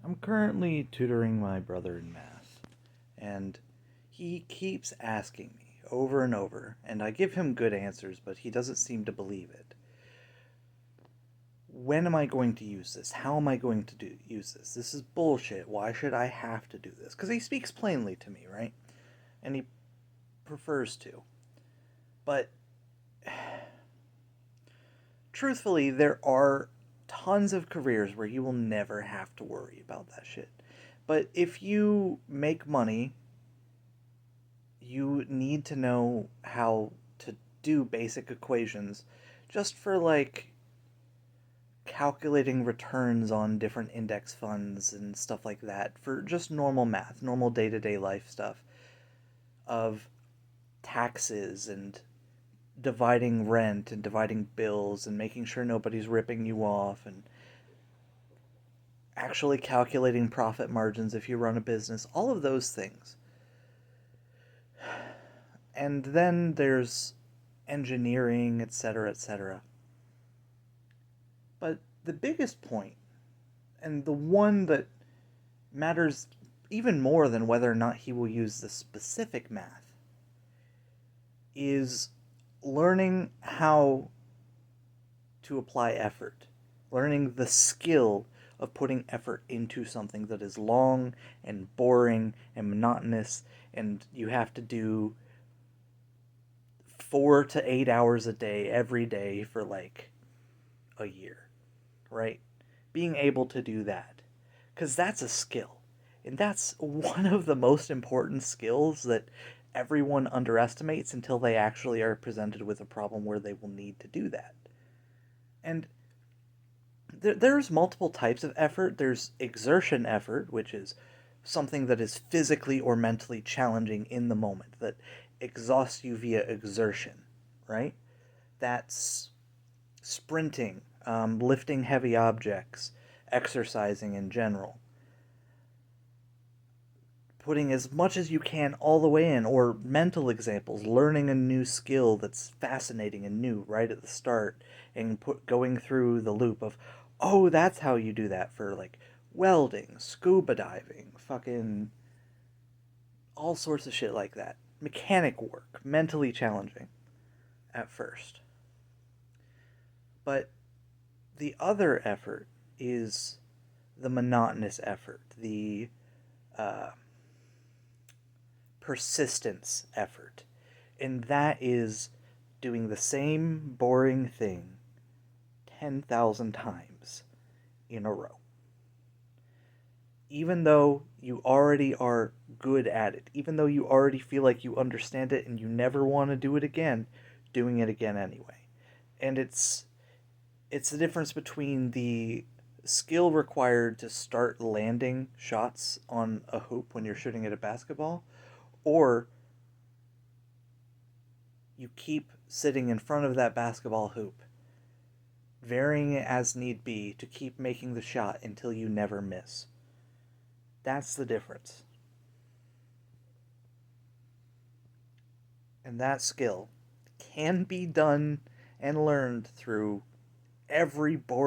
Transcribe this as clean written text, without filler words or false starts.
I'm currently tutoring my brother in math, and he keeps asking me over and over, and I give him good answers, but he doesn't seem to believe it. When am I going to use this? How am I going to use this? This is bullshit. Why should I have to do this? Because he speaks plainly to me, right? And he prefers to. But truthfully, there are tons of careers where you will never have to worry about that shit. But if you make money, you need to know how to do basic equations just for like calculating returns on different index funds and stuff like that for just normal math, normal day-to-day life stuff of taxes and dividing rent and dividing bills and making sure nobody's ripping you off and actually calculating profit margins if you run a business, all of those things. And then there's engineering, etc., etc. But the biggest point, and the one that matters even more than whether or not he will use the specific math, is learning how to apply effort, learning the skill of putting effort into something that is long and boring and monotonous, and you have to do 4 to 8 hours a day every day for like a year, right? Being able to do that. Because that's a skill. And that's one of the most important skills that everyone underestimates until they actually are presented with a problem where they will need to do that. And there's multiple types of effort. There's exertion effort, which is something that is physically or mentally challenging in the moment, that exhausts you via exertion, right? That's sprinting, lifting heavy objects, exercising in general, putting as much as you can all the way in, or mental examples, learning a new skill that's fascinating and new right at the start, and going through the loop of, oh, that's how you do that for like welding, scuba diving, fucking all sorts of shit like that. Mechanic work, mentally challenging at first. But the other effort is the monotonous effort, the uh, persistence effort. And that is doing the same boring thing 10,000 times in a row. Even though you already are good at it, even though you already feel like you understand it and you never want to do it again, doing it again anyway. And it's the difference between the skill required to start landing shots on a hoop when you're shooting at a basketball, or you keep sitting in front of that basketball hoop, varying it as need be to keep making the shot until you never miss. That's the difference. And that skill can be done and learned through every board